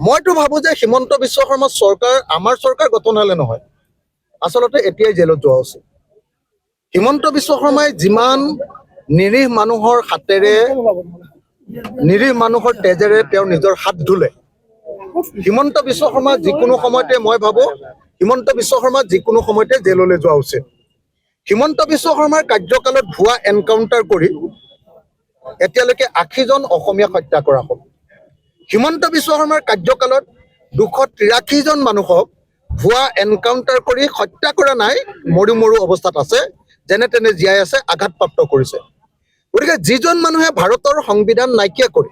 মইতো ভাবো যে হিমন্ত বিশ্ব শৰ্মা চৰকাৰ আমাৰ চৰকাৰ গঠন হলে নহয়, আচলতে এতিয়াই জেলত যোৱা উচিত। হিমন্ত বিশ্ব শৰ্মাই যিমান নিৰীহ মানুহৰ হাতেৰে নিৰীহ মানুহৰ তেজেৰে তেওঁ নিজৰ হাত ধুলে, হিমন্ত বিশ্ব শৰ্মা যিকোনো সময়তে মই ভাবো হিমন্ত বিশ্ব শৰ্মা যিকোনো সময়তে জেললৈ যোৱা উচিত। হিমন্ত বিশ্ব শৰ্মাৰ কাৰ্যকালত ভুৱা এনকাউণ্টাৰ কৰি এতিয়ালৈকে ৮০জন অসমীয়াক হত্যা কৰা হ'ল। হিমন্ত বিশ্ব শৰ্মাৰ কাৰ্যকালত ২৮৩জন মানুহক ভুৱা এনকাউণ্টাৰ কৰি হত্যা কৰা নাই, মৰু মৰু অৱস্থাত আছে, যেনে তেনে জীয়াই আছে, আঘাতপ্ৰাপ্ত কৰিছে। গতিকে যিজন মানুহে ভাৰতৰ সংবিধান নাইকিয়া কৰি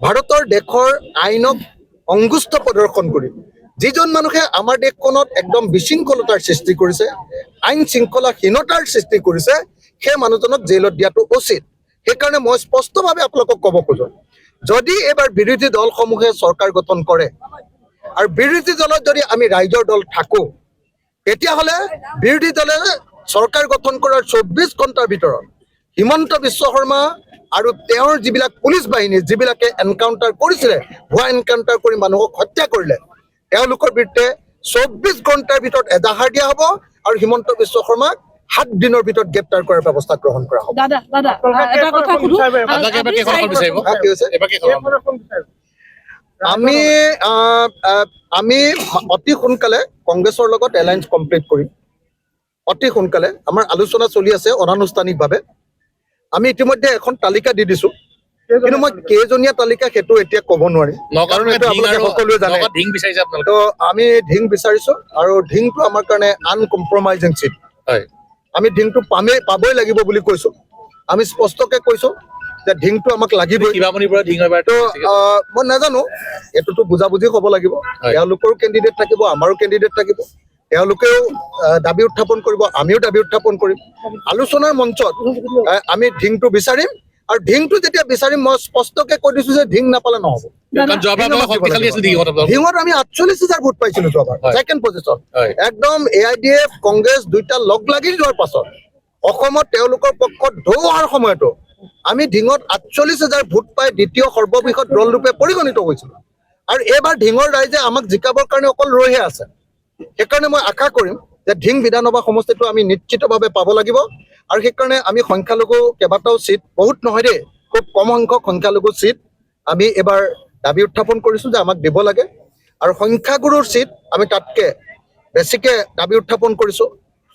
ভাৰতৰ দেশৰ আইনক অংগুষ্ঠ প্ৰদৰ্শন কৰি যিজন মানুহে আমাৰ দেশখনত একদম বিশৃংখলতাৰ সৃষ্টি কৰিছে, আইন শৃংখলাহীনতাৰ সৃষ্টি কৰিছে, সেই মানুহজনক জেলত দিয়াটো উচিত। সেইকাৰণে মই স্পষ্টভাৱে আপোনালোকক ক'ব খোজো, যদি এইবাৰ বিৰোধী দলসমূহে চৰকাৰ গঠন কৰে আৰু বিৰোধী দলত যদি আমি ৰাইজৰ দল থাকোঁ, তেতিয়াহ'লে বিৰোধী দলে চৰকাৰ গঠন কৰাৰ ২৪ ঘণ্টাৰ ভিতৰত হিমন্ত বিশ্ব শৰ্মা আৰু তেওঁৰ যিবিলাক পুলিচ বাহিনী যিবিলাকে এনকাউণ্টাৰ কৰিছিলে, ভুৱা এনকাউণ্টাৰ কৰি মানুহক হত্যা কৰিলে, তেওঁলোকৰ বিৰুদ্ধে ২৪ ঘণ্টাৰ ভিতৰত এজাহাৰ দিয়া হ'ব আৰু হিমন্ত বিশ্ব শৰ্মাক ৭ দিনৰ ভিতৰত গ্ৰেপ্তাৰ কৰাৰ ব্যৱস্থা গ্ৰহণ কৰা হ'ব। আমি অতি সোনকালে কংগ্ৰেছৰ লগত এলায়েন্স কমপ্লিট কৰিম। অতি সোনকালে আমাৰ আলোচনা চলি আছে অনানুষ্ঠানিকভাৱে। আমি ইতিমধ্যে এখন তালিকা দি দিছো, কিন্তু মই কেইজনীয়া তালিকা সেইটো এতিয়া ক'ব নোৱাৰিম, কাৰণ এইটো আপোনালোকে সকলোৱে জানে। তো আমি ঢিং বিচাৰিছো আৰু ঢিংটো আমাৰ কাৰণে আনকম্প্ৰমাইজিং চিট। আমি ঢিংটো পাবই লাগিব বুলি কৈছো। আমি স্পষ্টকে কৈছো যে ঢিংটো আমাক লাগিবই। তো মই নাজানো, এইটোতো বুজাবুজি হ'ব লাগিব। তেওঁলোকৰো কেণ্ডিডেট থাকিব, আমাৰো কেণ্ডিডেট থাকিব। তেওঁলোকেও দাবী উত্থাপন কৰিব, আমিও দাবী উত্থাপন কৰিম। আলোচনাৰ মঞ্চত আমি ঢিংটো বিচাৰিম, আৰু ঢিংটো যেতিয়া বিচাৰিম মই স্পষ্টকে কৈ দিছো যে ঢিং নাপালে নহ'ব। ঢিঙত আমি ৪৮,০০০ ভোট পাইছিলো যোৱাবাৰ, ছেকেণ্ড পজিশ্যন। একদম AIDF কংগ্ৰেছ দুইটা লগ লাগি যোৱাৰ পাছত অসমত তেওঁলোকৰ পক্ষত ঢৌ অহাৰ সময়তো আমি ঢিঙত ৪৮,০০০ ভোট পাই দ্বিতীয় সৰ্ববৃহৎ দলৰূপে পৰিগণিত হৈছিলো। আৰু এইবাৰ ঢিঙৰ ৰাইজে আমাক জিকাবৰ কাৰণে অকল ৰৈহে আছে। সেইকাৰণে মই আশা কৰিম যে ঢিং বিধানসভা সমষ্টিটো আমি নিশ্চিতভাৱে পাব লাগিব। আৰু সেইকাৰণে আমি সংখ্যালঘু কেইবাটাও চিট, বহুত নহয় দেই, খুব কম সংখ্যক সংখ্যালঘু চিট আমি এবাৰ দাবী উত্থাপন কৰিছোঁ যে আমাক দিব লাগে। আৰু সংখ্যাগুৰুৰ চিট আমি তাতকে বেছিকে দাবী উত্থাপন কৰিছোঁ।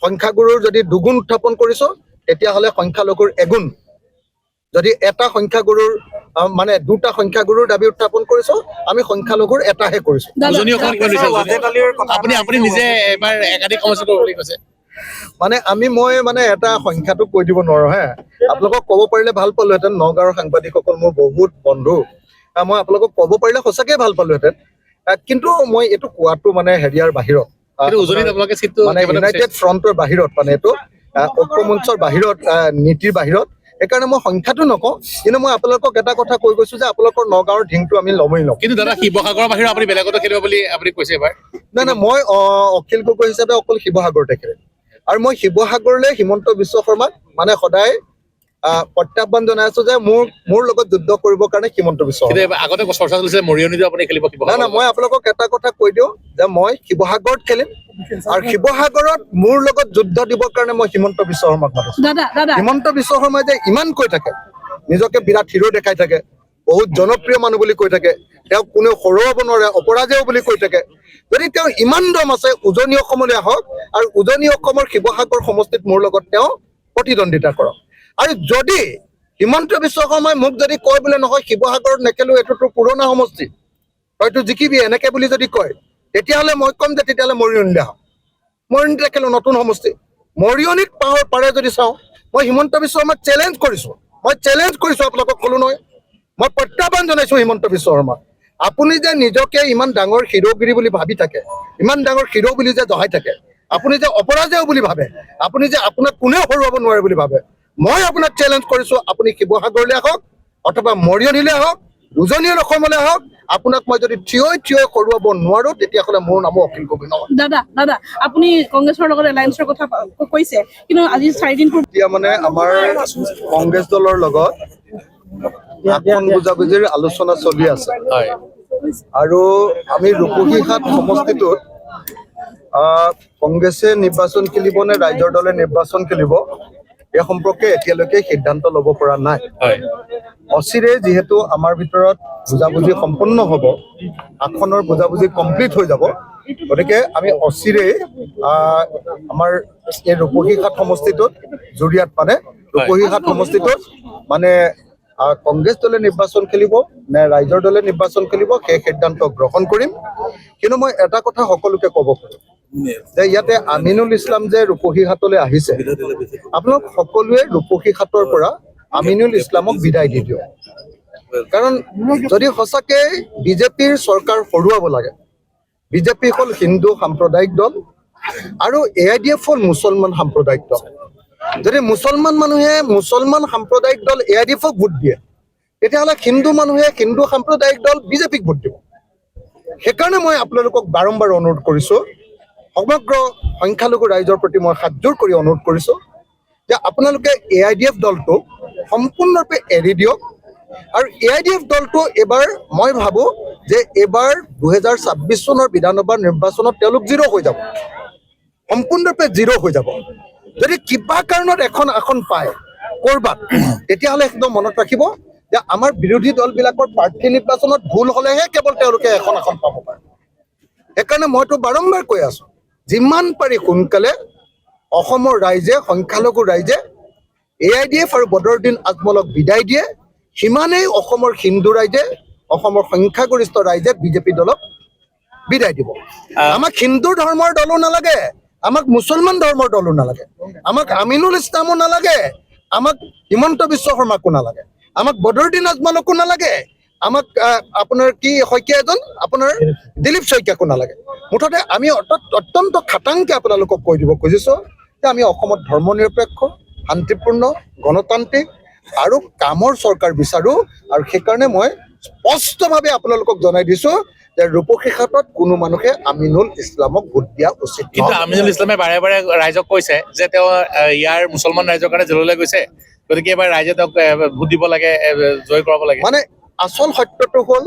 সংখ্যাগুৰুৰ যদি দুগুণ উত্থাপন কৰিছোঁ, তেতিয়াহ'লে সংখ্যালঘুৰ এগুণ। যদি এটা সংখ্যাগুৰুৰ মানে দুটা সংখ্যাগুৰুৰ দাবী উত্থাপন কৰিছোঁ, আমি সংখ্যালঘুৰ এটাহে কৰিছোঁ। মানে মই এটা সংখ্যাটো কৈ দিব নোৱাৰো হে। আপোনালোকক ক'ব পাৰিলে ভাল পালোহেঁতেন, নগাঁৱৰ সাংবাদিকসকল মোৰ বহুত বন্ধু, মই আপোনালোকক ক'ব পাৰিলে সঁচাকৈ ভাল পালোহেঁতেন। কিন্তু মই এইটো কোৱাটো হেৰিয়াৰ বাহিৰত, ইউনাইটেড ফ্ৰণ্টৰ বাহিৰত, এইটো ঐক্যমঞ্চৰ বাহিৰত, নীতিৰ বাহিৰত। সেইকাৰণে মই সংখ্যাটো নকওঁ, কিন্তু মই আপোনালোকক এটা কথা কৈ গৈছো যে আপোনালোকৰ নগাঁৱৰ ঢিংটো আমি ল'মেই ল'ম। কিন্তু দাদা শিৱসাগৰৰ বাহিৰত আপুনি বেলেগতো খেলিব বুলি আপুনি কৈছে এবাৰ। নাই, মই অখিল গগৈ হিচাপে অকল শিৱসাগৰতে খেলিম। আৰু মই শিৱসাগৰলৈ হিমন্ত বিশ্ব শৰ্মাক সদায় প্ৰত্যাহ্বান জনাই আছো যে মোৰ লগত যুদ্ধ কৰিবৰ কাৰণে হিমন্ত বিশ্ব শৰ্মা। আগতে চৰ্চা চলিছে মৰিয়নিতো আপুনি খেলিব। নাই, মই আপোনালোকক এটা কথা কৈ দিওঁ যে মই শিৱসাগৰত খেলিম, আৰু শিৱসাগৰত মোৰ লগত যুদ্ধ দিবৰ কাৰণে মই হিমন্ত বিশ্ব শৰ্মাক মাতিছো। হিমন্ত বিশ্ব শৰ্মাই যে ইমান কৈ থাকে, নিজকে বিৰাট হিৰো দেখাই থাকে, বহুত জনপ্ৰিয় মানুহ বুলি কৈ থাকে, তেওঁক কোনেও হৰুৱাব নোৱাৰে, অপৰাজেয় বুলি কৈ থাকে। যদি তেওঁ ইমান দম আছে, উজনি অসমলৈ আহক আৰু উজনি অসমৰ শিৱসাগৰ সমষ্টিত মোৰ লগত তেওঁ প্ৰতিদ্বন্দ্বিতা কৰক। আৰু যদি হিমন্ত বিশ্ব শৰ্মাই মোক যদি কয় বোলে নহয় শিৱসাগৰত নেখেলো, এইটোতো পুৰণা সমষ্টি, হয়তো জিকিবি এনেকে বুলি যদি কয়, তেতিয়াহ'লে মই ক'ম যে তেতিয়াহ'লে মৰিয়নিতে আহক। মৰিয়নিতে খেলো, নতুন সমষ্টি। মৰিয়নিত পাৰে যদি চাওঁ, মই হিমন্ত বিশ্ব শৰ্মাক চেলেঞ্জ কৰিছোঁ। আপোনালোকক ক'লো নহয়, মই প্ৰত্যাহ্বান জনাইছোঁ হিমন্ত বিশ্ব শৰ্মাক। আপুনি যে নিজকে ইমান ডাঙৰ হিৰোগিৰি বুলি ভাবি থাকে, ইমান ডাঙৰ হিৰো বুলি যে জহাই থাকে, আপুনি যে অপৰাজেয় বুলি ভাবে, আপুনি যে আপোনাক কোনেও হৰুৱাব নোৱাৰে বুলি ভাবে, মই আপোনাক চেলেঞ্জ কৰিছোঁ, আপুনি শিৱসাগৰলৈ আহক অথবা মৰিয়নিলৈ আহক, উজনি অসমলৈ আহক। আপোনাক মই যদি থিয় হৰুৱাব নোৱাৰো, তেতিয়াহ'লে মোৰ নামো অখিল গগৈ নহয়। দাদা আপুনি কংগ্ৰেছৰ লগত এলায়েন্সৰ কথা কৈছে, কিন্তু আজি 4 দিন এতিয়া আমাৰ কংগ্ৰেছ দলৰ লগত আসন বুজাবুজিৰ আলোচনা চলি আছে হয় আৰু আমি ৰূপহীহাট সমষ্টিটোত কংগ্ৰেছে নিৰ্বাচন খেলিব নে ৰাইজৰ দলে নিৰ্বাচন খেলিব এই সম্পৰ্কে এতিয়ালৈকে সিদ্ধান্ত ল'ব পৰা নাই হয় অচিৰে যিহেতু আমাৰ ভিতৰত বুজাবুজি সম্পন্ন হ'ব আসনৰ বুজাবুজি কমপ্লিট হৈ যাব গতিকে আমি অচিৰে আমাৰ এই ৰূপহীহাট সমষ্টিটোত জুৰিয়াত মানে ৰূপহীহাট সমষ্টিটোত মানে কংগ্ৰেছ দলে নিৰ্বাচন খেলিব নে ৰাইজৰ দলে নিৰ্বাচন খেলিব সেই সিদ্ধান্ত গ্ৰহণ কৰিম কিন্তু মই এটা কথা সকলোকে ক'ব পাৰোঁ যে ইয়াতে আমিনুল ইছলাম যে ৰূপহীহাটলৈ আহিছে আপোনালোক সকলোৱে ৰূপহীহাটৰ পৰা আমিনুল ইছলামক বিদায় দি দিয়ক কাৰণ যদি সঁচাকে বিজেপিৰ চৰকাৰ হৰুৱাব লাগে বিজেপি হ'ল হিন্দু সাম্প্ৰদায়িক দল আৰু AIDF হ'ল মুছলমান সাম্প্ৰদায়িক দল যদি মুছলমান মানুহে মুছলমান সাম্প্ৰদায়িক দল AIDFক ভোট দিয়ে তেতিয়াহ'লে হিন্দু মানুহে হিন্দু সাম্প্ৰদায়িক দল বিজেপিক ভোট দিব সেইকাৰণে মই আপোনালোকক বাৰম্বাৰ অনুৰোধ কৰিছোঁ সমগ্ৰ সংখ্যালঘু ৰাইজৰ প্ৰতি মই হাতযোৰ কৰি অনুৰোধ কৰিছোঁ যে আপোনালোকে AIDF দলটো সম্পূৰ্ণৰূপে এৰি দিয়ক আৰু AIDF দলটো এবাৰ মই ভাবোঁ যে এবাৰ 2026 চনৰ বিধানসভা নিৰ্বাচনত তেওঁলোক জিৰ' হৈ যাব সম্পূৰ্ণৰূপে জিৰ' হৈ যাব যদি কিবা কাৰণত এখন আসন পায় ক'ৰবাত তেতিয়াহ'লে একদম মনত ৰাখিব যে আমাৰ বিৰোধী দলবিলাকৰ প্ৰাৰ্থী নিৰ্বাচনত ভুল হ'লেহে কেৱল তেওঁলোকে এখন আসন পাব পাৰে সেইকাৰণে মইতো বাৰম্বাৰ কৈ আছোঁ যিমান পাৰি সোনকালে অসমৰ ৰাইজে সংখ্যালঘু ৰাইজে AIDF আৰু বদৰুদ্দিন আজমলক বিদায় দিয়ে সিমানেই অসমৰ হিন্দু ৰাইজে অসমৰ সংখ্যাগৰিষ্ঠ ৰাইজে বিজেপি দলক বিদায় দিব আমাক হিন্দু ধৰ্মৰ দলো নালাগে আমাক মুছলমান ধৰ্মৰ দলো নালাগে আমাক আমিনুল ইছলামো নালাগে আমাক হিমন্ত বিশ্ব শৰ্মাকো নালাগে আমাক বদৰুদ্দিন আজমলকো নালাগে আমাক আপোনাৰ কি শইকীয়া এজন আপোনাৰ দিলীপ শইকীয়াকো নালাগে মুঠতে আমি অত্যন্ত খাটাংকে আপোনালোকক কৈ দিব খুজিছোঁ যে আমি অসমত ধৰ্ম নিৰপেক্ষ শান্তিপূৰ্ণ গণতান্ত্ৰিক আৰু কামৰ চৰকাৰ বিচাৰোঁ আৰু সেইকাৰণে মই স্পষ্টভাৱে আপোনালোকক জনাই দিছোঁ যে ৰূপহীহাটত কোনো মানুহে আমিনুল ইছলামক ভোট দিয়া উচিত কিন্তু আমিনুল ইছলামে বাৰে বাৰে ৰাইজক কৈছে যে তেওঁ ইয়াৰ মুছলমান ৰাইজৰ কাৰণে জেললৈ গৈছে গতিকে এবাৰ ৰাইজে তেওঁক ভোট দিব লাগে জয় কৰাব লাগে মানে আচল সত্যটো হ'ল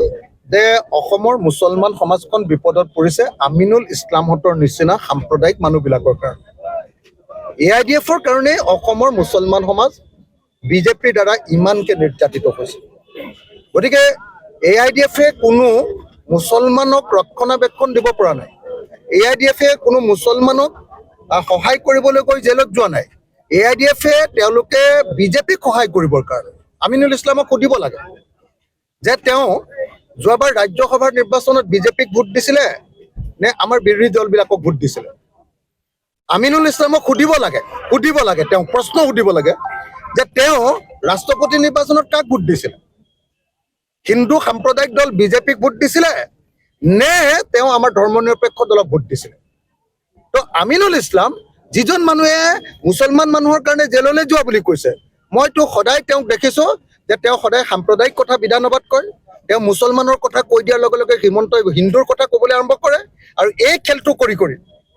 যে অসমৰ মুছলমান সমাজখন বিপদত পৰিছে আমিনুল ইছলামহঁতৰ নিচিনা সাম্প্ৰদায়িক মানুহবিলাকৰ কাৰণে AIDFৰ কাৰণে অসমৰ মুছলমান সমাজ বিজেপিৰ দ্বাৰা ইমানকে নিৰ্যাতিত হৈছে গতিকে AIDFে কোনো মুছলমানক ৰক্ষণাবেক্ষণ দিব পৰা নাই AIDFে কোনো মুছলমানক সহায় কৰিবলৈ গৈ জেলত যোৱা নাই AIDFে তেওঁলোকে বিজেপিক সহায় কৰিবৰ কাৰণে আমিনুল ইছলামক সুধিব লাগে যে তেওঁ যোৱাবাৰ ৰাজ্যসভাৰ নিৰ্বাচনত বিজেপিক ভোট দিছিলে নে আমাৰ বিৰোধী দলবিলাকক ভোট দিছিলে আমিনুল ইছলামক সুধিব লাগে তেওঁ প্ৰশ্ন সুধিব লাগে যে তেওঁ ৰাষ্ট্ৰপতি নিৰ্বাচনত কাক ভোট দিছিলে হিন্দু সাম্প্ৰদায়িক দল বিজেপিক ভোট দিছিলে নে তেওঁ আমাৰ ধৰ্মনিৰপেক্ষ দলক ভোট দিছিলে তো আমিনুল ইছলাম যিজন মানুহে মুছলমান মানুহৰ কাৰণে জেললৈ যোৱা বুলি কৈছে মইতো সদায় তেওঁক দেখিছোঁ যে তেওঁ সদায় সাম্প্ৰদায়িক কথা বিধানসভাত কয় তেওঁ মুছলমানৰ কথা কৈ দিয়াৰ লগে লগে হিমন্তই হিন্দুৰ কথা ক'বলৈ আৰম্ভ কৰে আৰু এই খেলটো কৰি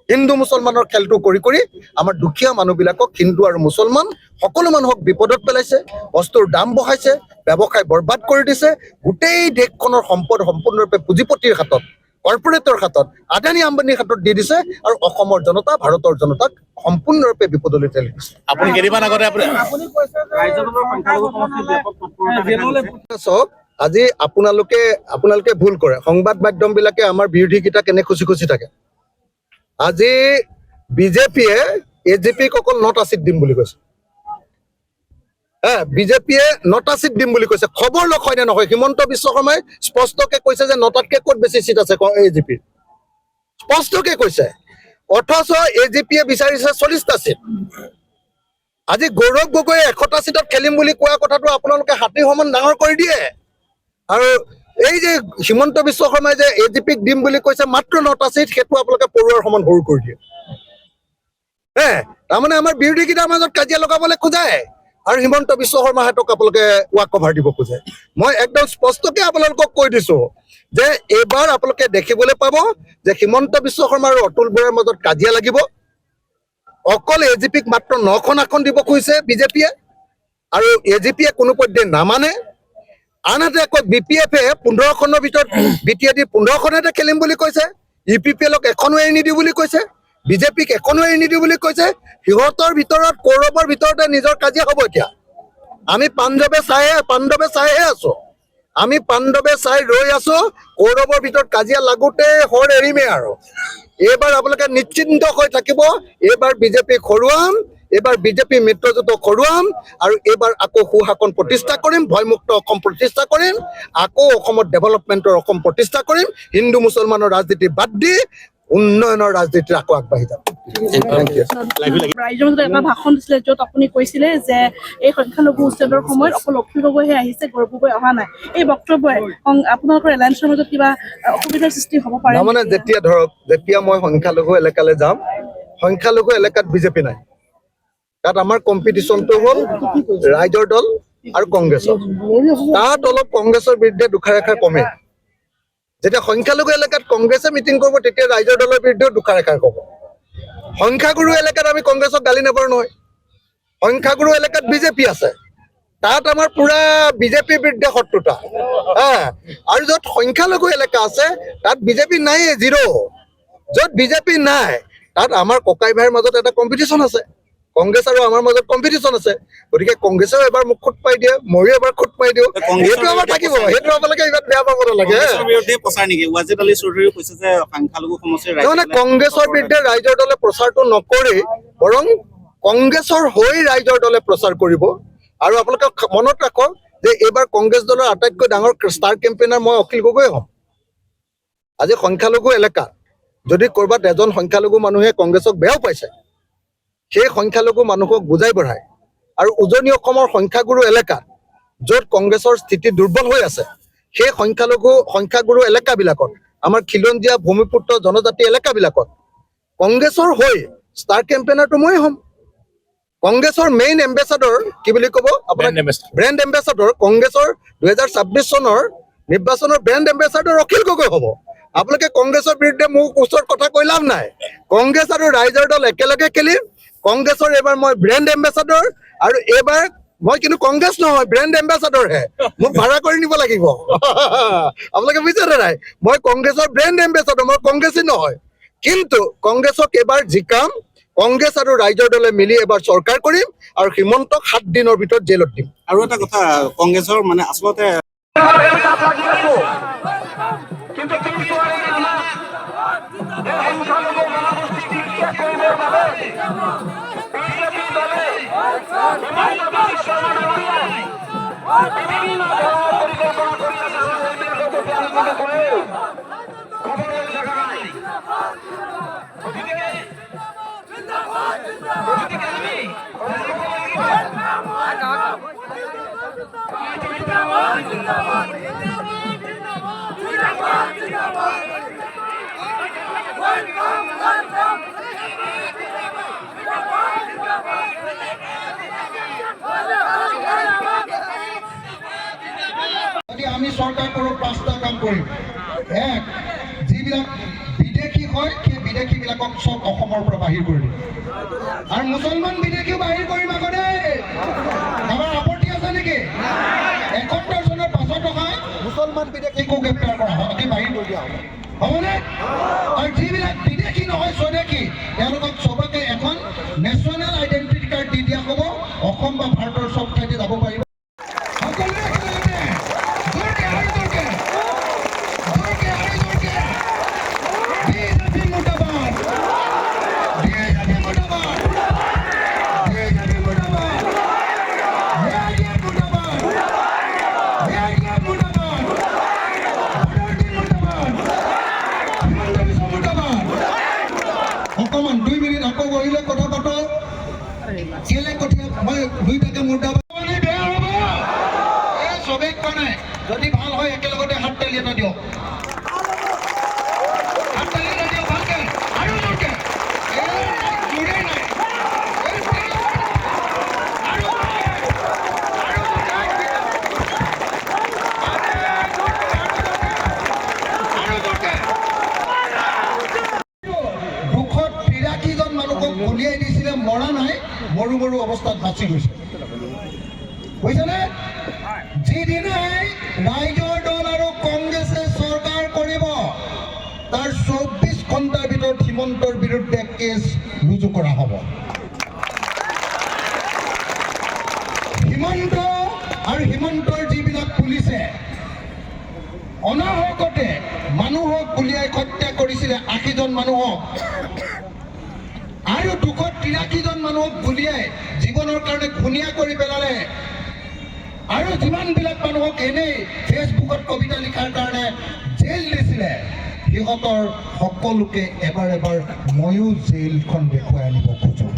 হিন্দু মুছলমানৰ খেলটো কৰি আমাৰ দুখীয়া মানুহবিলাকক হিন্দু আৰু মুছলমান সকলো মানুহক বিপদত পেলাইছে বস্তুৰ দাম বঢ়াইছে ব্যৱসায় বৰবাদ কৰি দিছে গোটেই দেশখনৰ সম্পদ সম্পূৰ্ণৰূপে পুঁজিপতিৰ হাতত কৰ্পৰেটৰ হাতত আদানী আম্বানীৰ হাতত দি দিছে আৰু অসমৰ জনতা ভাৰতৰ জনতাক সম্পূৰ্ণৰূপে বিপদলৈ ঠেলি দিছে আপুনি কেইদিনমান আগতে চাওক আজি আপোনালোকে ভুল কৰে সংবাদ মাধ্যমবিলাকে আমাৰ বিৰোধীকেইটা কেনে খুচি থাকে আজি বিজেপিয়ে AGPক অকল নটা চিট দিম বুলি কৈছে বিজেপিয়ে নটা চিট দিম বুলি কৈছে খবৰ লওক হয়নে নহয় হিমন্ত বিশ্ব শৰ্মাই স্পষ্টকে কৈছে যে নটাতকে ক'ত বেছি চিট আছে AGPৰ স্পষ্টকে কৈছে অথচ AGPয়ে বিচাৰিছে 40টা চিট আজি গৌৰৱ গগৈয়ে 100টা চিটত খেলিম বুলি কোৱা কথাটো আপোনালোকে হাতী সমান ডাঙৰ কৰি দিয়ে আৰু এই যে হিমন্ত বিশ্ব শৰ্মাই যে AGPক দিম বুলি কৈছে মাত্ৰ 9টা চিট সেইটো আপোনালোকে পৰুৱাৰ সমান সৰু কৰি দিয়ে তাৰমানে আমাৰ বিৰোধীকেইটাৰ মাজত কাজিয়া লগাবলৈ খোজায় আৰু হিমন্ত বিশ্ব শৰ্মা হাতক আপোনালোকে ৱাক কভাৰ দিব খোজে মই একদম স্পষ্টকে আপোনালোকক কৈ দিছোঁ যে এইবাৰ আপোনালোকে দেখিবলৈ পাব যে হিমন্ত বিশ্ব শৰ্মা আৰু অতুল বৰাৰ মাজত কাজিয়া লাগিব অকল AGPক মাত্ৰ 9খন আসন দিব খুজিছে বিজেপিয়ে আৰু AGPয়ে কোনো পধ্যে নামানে আনহাতে আকৌ BPF-এ 15খনৰ ভিতৰত BTAD 15খনতে খেলিম বুলি কৈছে, UPPL-ক এখনো এৰি নিদিওঁ বুলি কৈছে, BJP-ক এখনো এৰি নিদিওঁ বুলি কৈছে। সিহঁতৰ ভিতৰত কৌৰৱৰ ভিতৰতে নিজৰ কাজিয়া হ'ব এতিয়া। আমি পাণ্ডৱে চাইহে আছো। আমি পাণ্ডৱে চাই ৰৈ আছো, কৌৰৱৰ ভিতৰত কাজিয়া লাগোতে হৰ এৰিমেই আৰু। এইবাৰ আপোনালোকে নিশ্চিন্ত হৈ থাকিব, এইবাৰ BJP-ক হৰুৱাম, এইবাৰ BJP মিত্ৰজোঁটক হৰুৱাম, আৰু এইবাৰ আকৌ সুশাসন প্ৰতিষ্ঠা কৰিম, ভয়মুক্ত অসম প্ৰতিষ্ঠা কৰিম, আকৌ অসমত ডেভেলপমেণ্টৰ অসম প্ৰতিষ্ঠা কৰিম, হিন্দু মুছলমানৰ ৰাজনীতি বাদ দি উন্নয়নৰ ৰাজনীতিত আকৌ আগবাঢ়ি যাম। Thank you. ৰাইজৰ মাজত এটা ভাষণ দিছিলে য'ত আপুনি কৈছিলে যে এই সংখ্যালঘু উচ্ছেদৰ সময়ত অকল অখিল গগৈহে আহিছে, গৌৰৱ গগৈ অহা নাই। এই বক্তব্যই আপোনালোকৰ এলায়েন্সৰ মাজত কিবা অসুবিধাৰ সৃষ্টি হ'ব পাৰে? তাৰমানে যেতিয়া মই সংখ্যালঘু এলেকালৈ যাম, সংখ্যালঘু এলেকাত BJP নাই। তাত আমাৰ কম্পিটিশ্যনটো হ'ল ৰাইজৰ দল আৰু কংগ্ৰেছৰ। তাত অলপ কংগ্ৰেছৰ বিৰুদ্ধে দুখাৰেখা কমে। যেতিয়া সংখ্যালঘু এলেকাত কংগ্ৰেছে মিটিং কৰিব, তেতিয়া ৰাইজৰ দলৰ বিৰুদ্ধেও দুখাৰেখা ক'ব। সংখ্যাগুৰু এলেকাত আমি কংগ্ৰেছক গালি নাপাৰোঁ নহয়। সংখ্যাগুৰু এলেকাত BJP আছে, তাত আমাৰ পুৰা BJPৰ বিৰুদ্ধে শত্ৰুতা। আৰু য'ত সংখ্যালঘু এলেকা আছে তাত BJP নাই, জিৰ'। য'ত BJP নাই তাত আমাৰ ককাই ভাইৰ মাজত এটা কম্পিটিশ্যন আছে, কংগ্ৰেছ আৰু আমাৰ মাজত কম্পিটিশ্যন আছে। গতিকে কংগ্ৰেছেও এবাৰ মোক খুট পাই দিয়ে, ময়ো এবাৰ খুট পাই দিওঁ, সেইটো আমাৰ থাকিব। সেইটো আপোনালোকে ইমান বেয়া পাব নালাগে। তাৰমানে কংগ্ৰেছৰ বিৰুদ্ধে ৰাইজৰ দলে প্ৰচাৰটো নকৰি বৰং কংগ্ৰেছৰ হৈ ৰাইজৰ দলে প্ৰচাৰ কৰিব। আৰু আপোনালোকে মনত ৰাখক যে এইবাৰ কংগ্ৰেছ দলৰ আটাইতকৈ ডাঙৰ ষ্টাৰ কেম্পেইনাৰ মই অখিল গগৈ হ'ম। আজি সংখ্যালঘু এলেকাত যদি ক'ৰবাত এজন সংখ্যালঘু মানুহে কংগ্ৰেছক বেয়াও পাইছে, সেই সংখ্যালঘু মানুহক বুজাই বঢ়াই আৰু উজনি অসমৰ সংখ্যাগুৰু এলেকাত য'ত কংগ্ৰেছৰ স্থিতি দুৰ্বল হৈ আছে, সেই সংখ্যাগুৰু এলেকাবিলাকত, আমাৰ খিলঞ্জীয়া ভূমিপুত্ৰ জনজাতি এলেকাবিলাকত কংগ্ৰেছৰ হৈ ষ্টাৰ কেম্পেইনাৰটো মই হ'ম। কংগ্ৰেছৰ মেইন এম্বেচাডৰ কি বুলি ক'ব আপোনাৰ, ব্ৰেণ্ড এম্বেচাডৰ কংগ্ৰেছৰ 2026 চনৰ নিৰ্বাচনৰ ব্ৰেণ্ড এম্বেচাডৰ অখিল গগৈ হ'ব। আপোনালোকে কংগ্ৰেছৰ বিৰুদ্ধে মোক ওচৰত কথা কৈ লাভ নাই। কংগ্ৰেছ আৰু ৰাইজৰ দল একেলগে খেলিম। কংগ্ৰেছৰ এইবাৰ মই ব্ৰেণ্ড এম্বেচাডৰ, আৰু এইবাৰ মই কিন্তু কংগ্ৰেছ নহয়, ব্ৰেণ্ড এম্বেচাডৰহে। মোক ভাড়া কৰি নিব লাগিব। আপোনালোকে বুজিছে নাই? মই কংগ্ৰেছৰ ব্ৰেণ্ড এম্বেচাডৰ, মই কংগ্ৰেছী নহয়। কিন্তু কংগ্ৰেছক এইবাৰ জিকাম, কংগ্ৰেছ আৰু ৰাইজৰ দলে মিলি এবাৰ চৰকাৰ কৰিম, আৰু হিমন্তক 7 দিনৰ ভিতৰত জেলত দিম। আৰু এটা কথা, কংগ্ৰেছৰ মানে আচলতে যদি আমি চৰকাৰ কৰোঁ 5টা কাম কৰিম। এক, যিবিলাক বিদেশী হয় সেই বিদেশীবিলাকক চব অসমৰ পৰা বাহিৰ কৰি দিম। আৰু মুছলমান বিদেশীও বাহিৰ কৰিম আগতে। আমাৰ আপত্তি আছে নেকি? 71 পাছত অহা মুছলমান বিদেশীকো গ্ৰেপ্তাৰ কৰা হ'ব, বাহিৰ কৰি দিয়া হ'ব, হ'বনে? আৰু যিবিলাক বিদেশী নহয় স্বদেশী, তেওঁলোকক চবকে এখন নেশ্যনেল আইডেণ্টিটি কাৰ্ড দি দিয়া হ'ব। অসম বা ভাৰতৰ চব ঠাইতে যাব পাৰিব। অকমান 2 মিনিট আকৌ বহিলে কথা পাতো। কেলে কঠিয়া মই 2টাকে মুদ্ৰা বেয়া হ'ব। চবেই কোৱা নাই, যদি ভাল হয় একেলগতে হাত তালি এটা দিয়ক। হাত তালি এটা দিয়ক ভালকে, আৰু জোৰকে। জোৰেই নাই। উলিয়াই দিছিলে, মৰা নাই, মৰু মৰু অৱস্থাত বাচি গৈছে, বুজিছেনে? যিদিনাই হিমন্তৰ বিৰুদ্ধে কেছ ৰুজু কৰা হ'ব। হিমন্ত আৰু হিমন্তৰ যিবিলাক পুলিচে অনাহকতে মানুহক গুলিয়াই হত্যা কৰিছিলে 80জন মানুহক, আৰু 283জন মানুহক গুলিয়াই জীৱনৰ কাৰণে খুনীয়া কৰি পেলালে, আৰু যিমানবিলাক মানুহক এনেই ফেচবুকত কবিতা লিখাৰ কাৰণে জেল দিছিলে, সিহঁতৰ সকলোকে এবাৰ ময়ো জেলখন দেখুৱাই আনিব খোজোঁ।